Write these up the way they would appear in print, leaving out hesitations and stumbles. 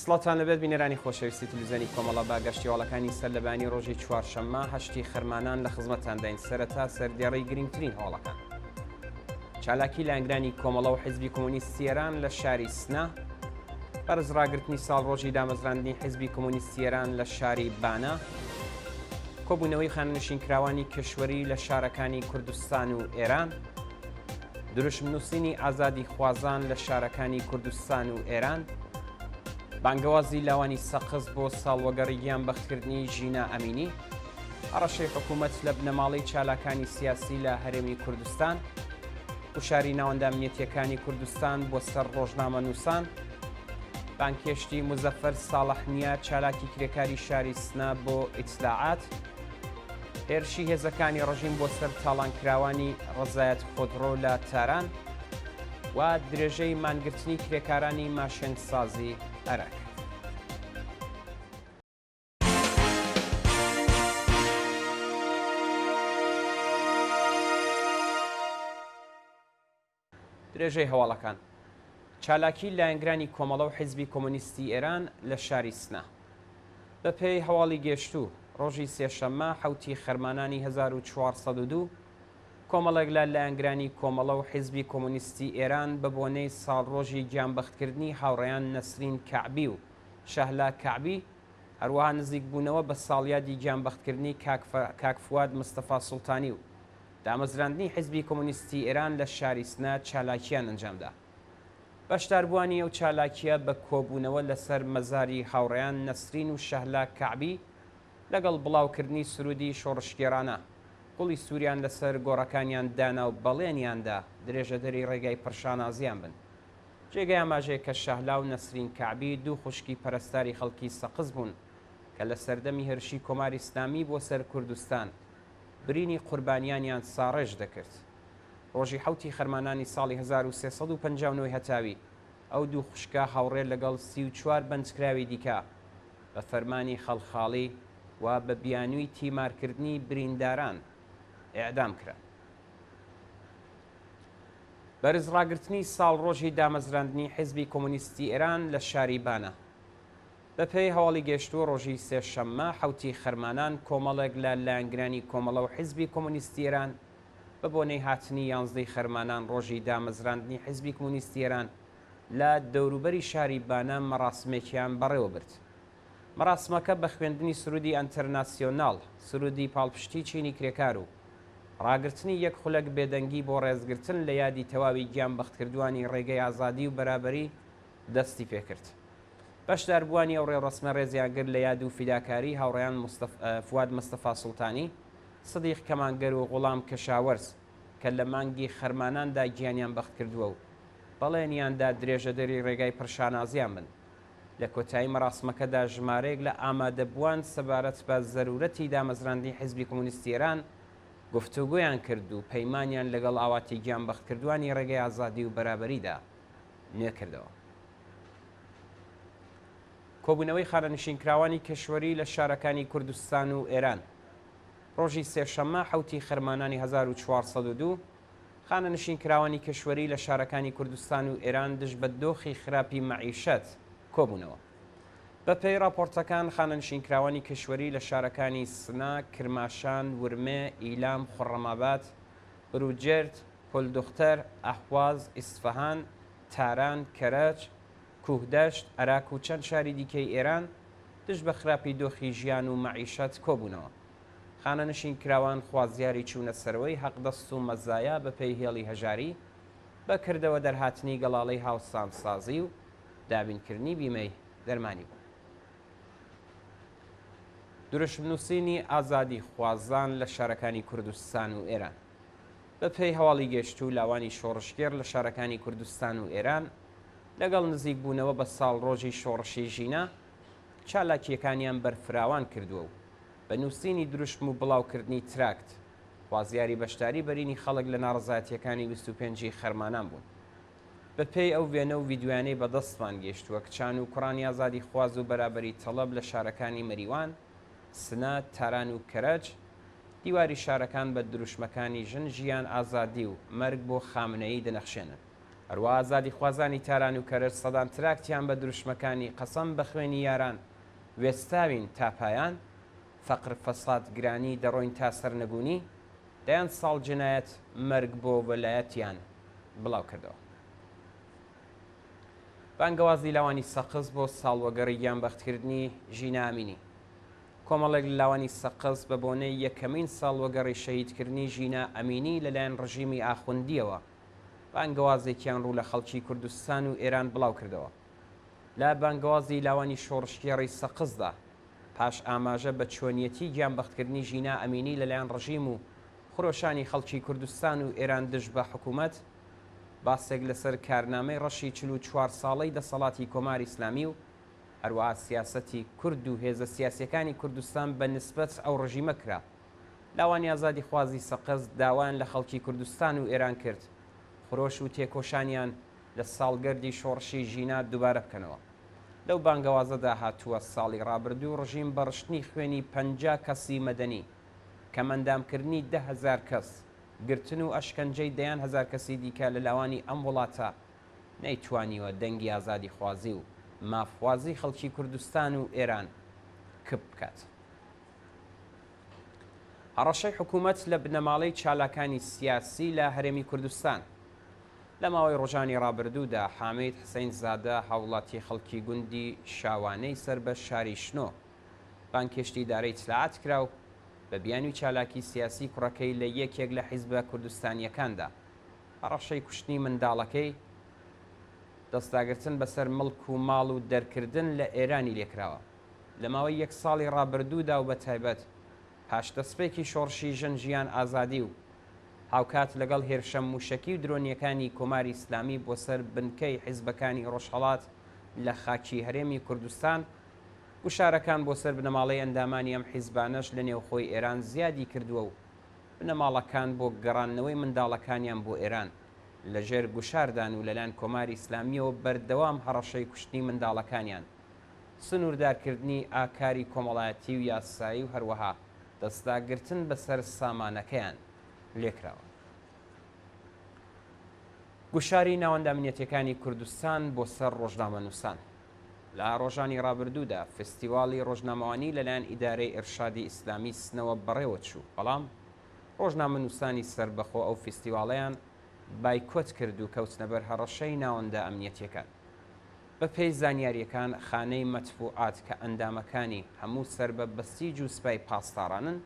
سڵاتان لەبێت بینەرانی خۆشەویستی تلویزیۆنی کۆمەڵە باگەشتیواڵەکانی سەرلەبانی ڕۆژی چوارشەممە هەشتی خەرمانان لە خزمەتتان داین سەرەتا سەردێڕی گرنگترین هەوڵەکان. چالاکی لایەنگرانی کۆمەڵە و حیزبی کۆمونیستی ئێران لە شاری سنا، بەرزڕاگرتنی ساڵڕۆژی دامەزراندنی حیزبی کۆمونیستی ئێران لە شاری بانە، کۆبوونەوەی خاننشینکراوانی کشوەری لە شارەکانی کوردستان و ئێران، دروشمنووسینی ئازادی خوازان لە شارەکانی کوردستان و ئێران، بانگەوازی لاوانی سەقز بۆ ساڵوەگەڕی گیانبەختکردنی ژینا ئەمینی، ئەڕەشەی حکوومەت لە بنەماڵەی چالاکانی سیاسی لە هەرێمی کوردستان، وشاری ناوەندە ئەمنیەتیەکانی کوردستان بۆ سەر ڕۆژنامە نووسان، بانکێشتی مزەفەر ساڵحنیە چالاکی کرێکاری شاری سنا بۆ ئیتلاعات، هێرشی هێزەکانی ڕژیم بۆ سەر تاڵانکراوانی ڕزایەت خۆدڕۆ لە تاران و درێژەی مانگرتنی کرێکارانی ماشێنسازی عێراق. درێژەی هەواڵەکان چالاکی لایەنگرانی کۆمەڵە و حیزبی کۆمونیستی ئێران لە شاری سنا. بەپێی هەواڵی گەشتوو ڕۆژی سێشەممە حوتی خەرمانانی 1402 کۆمەڵێک لە لایەنگرانی کۆمەڵە و حیزبی کۆمونیستی ئێران بە بۆنەی ساڵڕۆژی گیانبەختکردنی هاوڕێیان نەسرین کەعبی و شەهلا کەعبی، هەروەها نزیک بوونەوە بە ساڵیادی گیانبەختکردنی کاک فواد مستەفا سوڵتانی و دامەزراندنی حیزبی کۆمونیستی ئێران لە شاری سنا چالاکیان ئەنجامدا. بەشداربووانی ئەو چالاکیە بە کۆبوونەوە لەسەر مەزاری هاوڕێیان نەسرین و شەهلا کەعبی لەگەڵ بڵاوکردنی سرودی شۆڕشگێرانە، گوڵی سووریان لەسەر گۆڕەکانیان دانا و بەڵێنیاندا درێژەدەری ڕێگای پرشانازیان بن. جێگەی ئاماژەیە کە شەهلا و نەسرین کەعبی دوو خوشکی پەرستاری خەڵکی سەقز بوون کە لە سەردەمی هێرشی کۆماری ئیسلامی بۆ سەر کوردستان برینی قوربانیانیان ساڕێژ دەکرد. ڕۆژی حوتی خەرمانانی ساڵی 1359 هەتاوی ئەو دوو خوشکە هاوڕێ لەگەڵ 34 بەنجکراوی دیکە بە فەرمانی خەڵخاڵی و بە بیانووی تیمارکردنی برینداران ئێعدام کرا. بەرزڕاگرتنی ساڵڕۆژی دامەزراندنی حیزبی کۆمونیستی ئێران لە شاری بانە. بەپێی هەواڵی گەشتووە ڕۆژی سێشەممە حوتی خەرمانان کۆمەڵێک لە لایەنگرانی کۆمەڵە و حیزبی کۆمونیستی ئێران بە بۆنەی هاتنی 11 خەرمانان ڕۆژی دامەزراندنی حیزبی کۆمونیستی ئێران لە دەوروبەری شاری بانە مەراسمێکیان بەڕێوە برد. مەراسمەکە بە خوێندنی سرودی ئەنتەرناسیۆناڵ، سرودی پاڵپشتی چینی کرێکار و ڕاگررتنی یەک خولەک بێدەنگی بۆ ڕێزگرتن لە یادی تەواوی گیانبەختکردوانی ڕێگەی ئازادی و بەرابەری دەستی پێکرد. بەشداربووانی ئەو ڕێڕەسمە ڕێزیانگر لە یاد و فیداکاری هاوڕێیان فواد مستەفا سوڵتانی، سدیق کەمانگەر و غوڵام کەشاوەرز کە لە مانگی خەرماناندا گیانیان بەخت کردووە و بەڵێنیاندا درێژەدەری ڕێگای پرشانازیان بن. لە کۆتایی مەراسمەکەدا ژمارەیەک لە ئامادەبووان سەبارەت بە زەرورەتی دامەزراندنی حیزبی کۆمونیستی ئێران گفتوگۆیان کرد و پەیمانیان لەگەڵ ئاواتی گیانبەختکردوانی ڕێگەی ئازادی و بەرابەریدا نوێکردەوە. کۆبوونەوەی خانەنشینکراوانی کشوەری لە شارەکانی کوردستان و ئێران ڕۆژی سێشەممە حوتی خەرمانانی 1402 خانەنشینکراوانی کشوەری لە شارەکانی کوردستان و ئێران دژ بە دۆخی خراپی مەعیشەت کۆبوونەوە. بەپێی راپۆرتەکان خانەنشینکراوانی کشوەری لە شارەکانی سنا، کرماشان، ورمێ، ئیلام، خوڕەمابات، بروجێرد، پۆلدوختەر، ئەحواز، ئیسفەهان، تاران، کەرەج، کوهدەشت، عێراق و چەند شاری دیکەی ئێران دژ بە خراپی دۆخی ژیان و مەعیشەت کۆبوونەوە. خانەنشینکراوان خوازیاری چوونە سەرەوەی حەقدەست و مەزایە بەپێی هێڵی هەژاری بەکردەوە دەرهاتنی گەڵاڵەی هاوسانسازی و دابینکردنی بیمەی دەرمانی بوو. دروشمنووسینی ئازادی خوازان لە شارەکانی کوردستان و ئێران. بەپێی هەواڵی گەشتوو لاوانی شۆڕشگێر لە شارەکانی کوردستان و ئێران لەگەڵ نزیک بوونەوە بە ساڵڕۆژی شۆڕشی ژینە چالاکیەکانیان بەرفراوان کردووە و بە نووسینی دروشم و بڵاوکردنی تراکت خوازیاری بەشداری بەرینی خەڵک لە ناڕزایەتیەکانی 25 خەرمانان بوون. بەپێی ئەو وێنە و ڤیددیوانەی بەدەستمان گەشتووە کچان و کوڕانی ئازادی خواز و بەرابەری تەڵەب لە شارەکانی مەریوان، سنا، تاران و کەرەج دیواری شارەکان بە دروشمەکانی ژن، ژیان، ئازادی و مەرگ بۆ خامنەیی دەنەخشێنن. هەروە ئازادی خوازانی تاران و کەرەر سەدان تراکتیان بە دروشمەکانی قەسەم بە خوێنی یاران وێستاوین تاپایان فەقر فەساد گرانی دەڕۆین تا سەرنەگونی دەیان ساڵ جنایەت مەرگ بۆ وەلایەتیان بڵاو کردەوە. بانگەوازی لاوانی سەقز بۆ ساڵوەگەڕی یانبەختکردنی ژینە ئامینی. کۆمەڵێک لە لاوانی سەقز بە بۆنەی یەکەمین ساڵوەگەڕی شەهیدکردنی ژینە ئەمینی لەلایەن ڕژیمی ئاخوندیەوە بانگەوازێکیان ڕوو لە خەڵکی کوردستان و ئێران بڵاو کردەوە. لە بانگەوازی لاوانی شۆڕشتیێڕی سەقزدا پاش ئاماژە بە چۆنیەتی گیانبەختکردنی ژینە ئەمینی لەلایەن ڕژیم و خۆشانی خەڵکی کوردستان و ئێران دژ بە حکوومەت باسێک لەسەر کارنامەی ڕەشی 44 ساڵەی دەسەڵاتی کۆماری ئیسلامی و هەروەها سیاسەتی کورد و هێزە سیاسیەکانی کوردستان بە نسبەت ئەو ڕژیمە کرا. لاوانی ئازادی خوازی سەقز داوایان لە خەڵکی کوردستان و ئێران کرد خۆش و تێکۆشانیان لە ساڵگەردی شۆڕشی ژینە دووبارە بکەنەوە. لەو بانگەوازەدا هاتووە ساڵی ڕابردوو ڕژیم بەڕشتنی خوێنی 50 کەسی مەدەنی کەمەندامکردنی 10,000 کەس گرتن و ئەشکەنجەی 10,000 کەسی دیکە لە لاوانی ئەم وڵاتە نەیتوانیوە دەنگی ئازادی خوازی و مافوازی خەڵکی کوردستان و ئێران کپ بکات. هەڕەشەی حکوومەت لە بنەماڵەی چالاکانی سیاسی لە هەرێمی کوردستان لە ماوەی ڕۆژانی ڕابردوودا حامید حسەین زادە هاوڵاتی خەڵکی گوندی شاوانەی سەر بە شاری شنۆ بانکێشتی دارەی چلاعات کرا و بە بیانوی چالاکی سیاسی کوڕەکەی لە یەکێک لە حیزبە کوردستانیەکاندا هەڕەشەی کوشتنی منداڵەکەی دەستاگرتن بەسەر مڵک و ماڵ و دەرکردن لە ئێرانی لێکراوە. لە ماوەی یەک ساڵی ڕابردوودا و بە تایبەت پاش دەستپێکی شۆڕشی ژن ژیان ئازادی و هاوکات لەگەڵ هێرشە موشەکی و درۆنیەکانی کۆماری ئیسلامی بۆ سەر بنکەی حیزبەکانی ڕۆژهەڵات لە خاکی هەرێمی کوردستان گوشارەکان بۆ سەر بنەماڵەی ئەندامانی ئەم حیزبانەش لە نێوخۆی ئێران زیادی کردووە و بنەماڵەکان بۆ گەڕانەوەی منداڵەکانیان بۆ ئێران لەژێر گوشاردان و لەلایەن کۆماری ئیسلامیەوە بەردەوام هەڕەشەی کوشتنی منداڵەکانیان سنووردارکردنی ئاکاری کۆمەڵایەتی و یاسایی و هەروەها دەستداگرتن بەسەر سامانەکەیان لێکراوە. گوشاری ناوەندە ئەمنیەتیەکانی کوردستان بۆ سەر ڕۆژنامەنووسان لە ڕۆژانی ڕابردوودا فستیواڵی ڕۆژنامەوانی لەلایەن ئیدارەی ئێرشادی ئیسلامی سنەوە بەڕێوە چوو، بەڵام ڕۆژنامەنووسانی سربەخۆ ئەو فستیواڵەیان بایکۆت کرد و کەوتنە بەر هەڕەشەی ناوەندە ئەمنیەتیەکان. بە پێی زانیاریەکان خانەی مەتبوعات کە ئەندامەکانی هەموو سربە بەستیج و سوپای پاسدارانن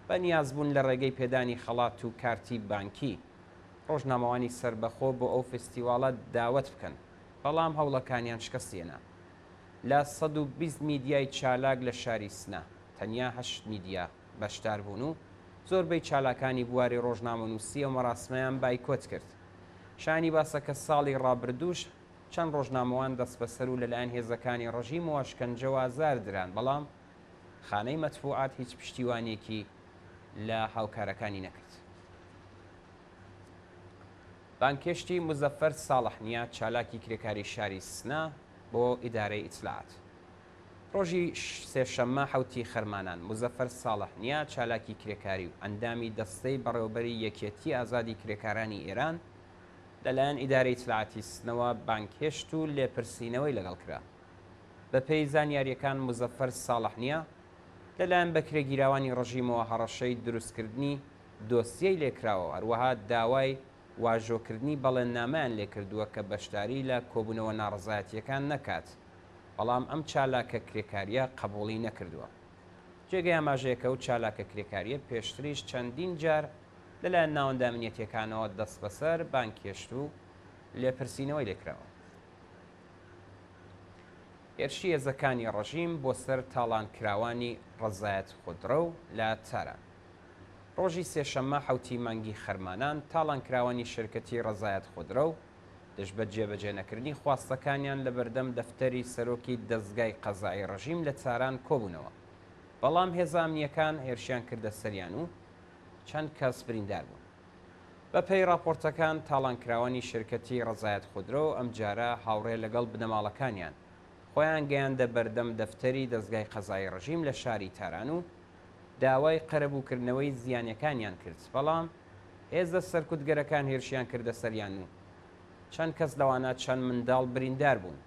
بە نیازبوون لە ڕێگەی پێدانی خەڵات و کارتی بانکی ڕۆژنامەوانی سربەخۆ بۆ ئەو فستیواڵە داوەت بکەن، بەڵام هەوڵەکانیان شکستێنا. لە 120 میدیای چالاک لە شاری سنە تەنیا 8 میدیا بەشدار بوون و زۆربەی چالاکانی بواری ڕۆژنامەنووسی و مەراسمەیان بایکۆت کرد. شانی باسەکە ساڵی ڕابردووش چەند ڕۆژنامەوان دەست بەسەر و لەلایەن هێزەکانی ڕژیم و ئەشکەنجە و ئازار دران، بەڵام خانەی مەتبوعات هیچ پشتیوانێکی لە هاوکارەکانی نەکرد. بانکێشتی مزەفەر ساڵحنیە چالاکی کرێکاری شاری سنە بۆ ئیدارەی ئیتلاعات. ڕۆژی سێشەممە حوتی خەرمانان مزەفەر ساڵحنیە چالاکی کرێکاری و ئەندامی دەستەی بەڕێوەبەری یەکێتی ئازادی کرێکارانی ئێران لەلایەن ئیدارەی ئیتلاعاتی سنەوە بانکێشت و لێپرسینەوەی لەگەڵ کرا. بە پێی زانیاریەکان مزەفەر ساڵحنیە لەلایەن بەکرێگیراوانی ڕژیمەوە هەڕەشەی دروستکردنی دۆسیەی لێکراوە، هەروەها داوای واژۆکردنی بەڵێننامەیان لێکردووە کە بەشداری لە کۆبوونەوە ناڕزایەتیەکان نەکات، بەڵام ئەم چالاکە کرێکاریە قبوڵی نەکردووە. جێگەی ئاماژەیەکە و چالاکە کرێکاریە پێشتریش چەندین جار لەلایەن ناوەندە ئەمنیەتیەکانەوە دەست بەسەر بانکێشت و لێپرسینەوەی لێکراوە. هێرشی هێزەکانی ڕژیم بۆ سەر تاڵانکراوانی ڕەزایەت خودرۆ لە تاران. ڕۆژی سێشەممە حوتی مانگی خەرمانان تاڵانکراوانی شرکەتی ڕەزایەت خودرۆ دەست بە جێبەجێ نەکردنی خواستەکانیان لە بەردەم دەفتەری سەرۆکی دەستگای قەزای ڕژیم لە تاران کۆبوونەوە، بەڵام هێزە ئەمنیەکان هێرشیان کردە سەریان و چەند کەس بریندار بوون. بە پێی راپۆرتەکان تاڵانکراوانی شرکەتی ڕەزایەت خودرۆ ئەم جارە هاوڕێ لەگەڵ بنەماڵەکانیان خۆیان گەیاندە بەردەم دەفتەری دەستگای قەزای ڕژیم لە شاری تاران و داوای چەند کەس لەوانە چەند منداڵ بریندار بوون.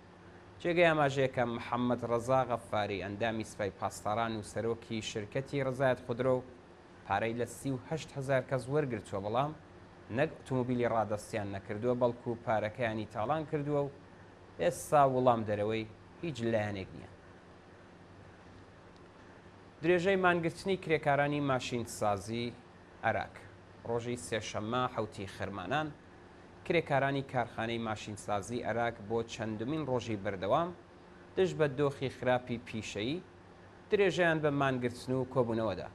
جێگەی ئاماژەیەکە محەممەد ڕەزا غەفاری ئەندامی سپای پاسداران و سەرۆکی شرکەتی ڕزایەت خودرۆ پارەی لە 38,000 کەس وەرگرتووە، بەڵام نەک ئۆتۆمۆبیلی ڕادەستیان نەکردووە، بەڵکو پارەکەیانی تاڵان کردووە و ئێستا وەڵام دەرەوەی هیچ لایەنێک نییە. درێژەی مانگرتنی کرێکارانی ماشین سازی عێراق. ڕۆژی سێشەممە حوتی خرمانان کرێکارانی کارخانەی ماشین سازی عێراق بۆ چەندمین ڕۆژی بەردەوام دژ بە دۆخی خراپی پیشەیی درێژەیان بە مانگرتن و کۆبوونەوەدا.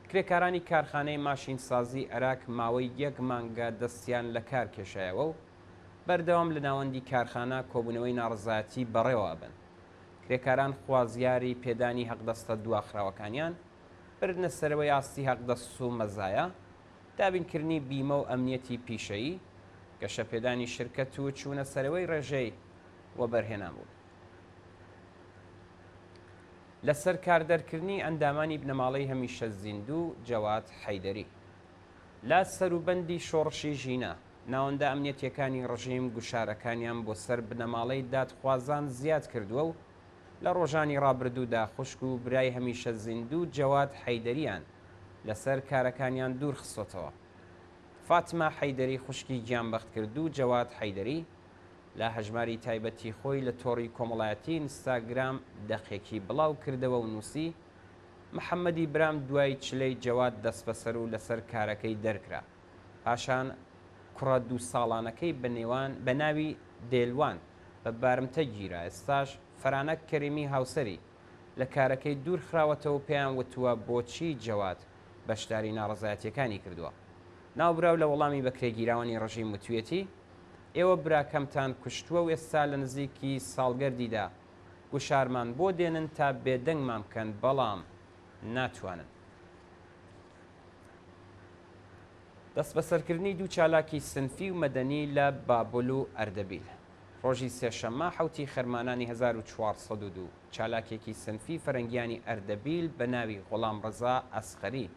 کرێکارانی کارخانەی ماشین سازی عێراق ماوەی 1 مانگە دەستیان لە کار کێشایەوە و بەردەوام لە ناوەندی کارخانە کۆبوونەوەی ناڕزایەتی بەڕێوە بن. کرێکاران خوازیاری پێدانی هەقدەستە دواخراوەکانیان، بردنە سەرەوەی ئاستی هەقدەست و مەزایە، دابینکردنی بیمە و ئەمنیەتی پیشەیی، گەشە پێدانی شرکەت و چوونە سەرەوەی ڕێژەی وە بەرهێنان بوون. لەسەر کاردەرکردنی ئەندامانی بنەماڵەی هەمیشە زیندوو جەواد حەیدەری. لا سەروبەندی شۆڕشی ژینە ناوەندە ئەمنیەتیەکانی ڕژیم گوشارەکانیان بۆ سەر بنەماڵەی دادخوازان زیاد کردووە و لە ڕۆژانی ڕابردوودا خوشک و برای هەمیشە زیندوو جەواد حەیدەریان لەسەر کارەکانیان دوور خستۆتەوە. فاتمە حەیدەری خوشکی گیانبەخت کرد و جەواد حەیدەری لە هەژماری تایبەتی خۆی لە تۆڕی کۆمەڵایەتی ئینستاگرام دەقێکی بڵاو کردەوە و نووسی محەممەدی برام دوای چلەی جەواد دەست بەسەر و لەسەر کارەکەی دەرکرا. پاشان کوڕە 2 ساڵانەکەی بە ناوی دێلوان بە بارمتە گیرە. ئێستاش فەرانەک کەریمی هاوسەری لە کارەکەی دوور خراوەتەوە پێیان وتووە بۆچی جەواد بەشداری ناڕزایەتیەکانی کردووە. ناوبراو لە وەڵامی بە کرێگیراوانی ڕژیم وتوێتی ئێوە براکەمتان کوشتووە و ئێستا لە نزیکی ساڵگەردیدا گوشارمان بۆ دێنن تا بێدەنگمان بکەن، بەڵام ناتوانن. دەست بەسەرکردنی 2 چالاکی سنفی و مەدەنی لە بابل و ئەردەبیل. ڕۆژی سێشەممە حوتی خەرمانانی 1402 چالاکێکی سنفی فەرەنگیانی ئەردەبیل بە ناوی غوڵام ڕەزا ئەسخەری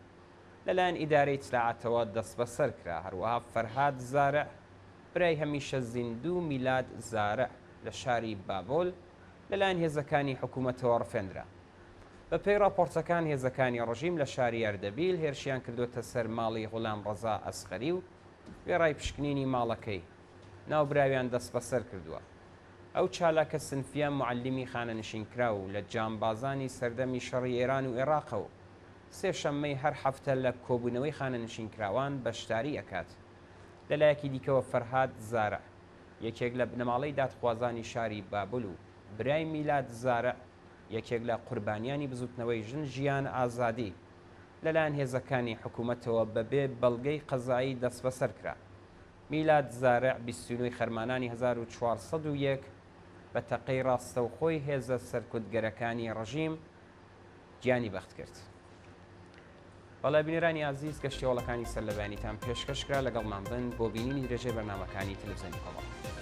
لەلایەن ئیدارەی چلاعاتەوە دەست بەسەر کرا. هەروەها فەرهاد زارع برای هەمیشە زیندوو میلاد زارع لە شاری بابل لەلایەن هێزەکانی حکوومەتەوە ڕفێنرا. بە پێی راپۆرتەکان هێزەکانی ڕژیم لە شاری ئەردەبیل هێرشیان کردوتە سەر ماڵی غوڵام ڕەزا ئەسخەری و وێڕای پشکنینی ماڵەکەی ناوبراویان دەست بەسەر کردووە. ئەو چالاکە سنفیان معلمی خانەنشینکرا و لە جانبازانی سەردەمی شەڕی ئێران و عێراقە و سێشەممەی هەر هەفتە لە کۆبوونەوەی خانەنشینکراوان بەشداری ئەکات. لەلایەکی دیکەوە فەرهاد زارع یەکێک لە بنەماڵەی دادخوازانی شاری بابل و برای میلاد زارع یەکێک لە قوربانیانی بزوتنەوەی ژن ژیان ئازادی لەلایەن هێزەکانی حکوومەتەوە بەبێ بەڵگەی قەزایی دەست بەسەر کرا. میلاد زارع 29 خەرمانانی 1401 بە تەقەی ڕاستەوخۆی هێزە سەرکوتگەرەکانی ڕژیم گیانی بەخت کرد. بەڵێ بینەرانی ئازیز گەشتیۆڵەکانی سەر لەبیانیتان پێشکەشکرا، لەگەڵمان بن بۆ بینینی درێژەی بەرنامەکانی تەلەڤیزیۆنی کۆمەڵ.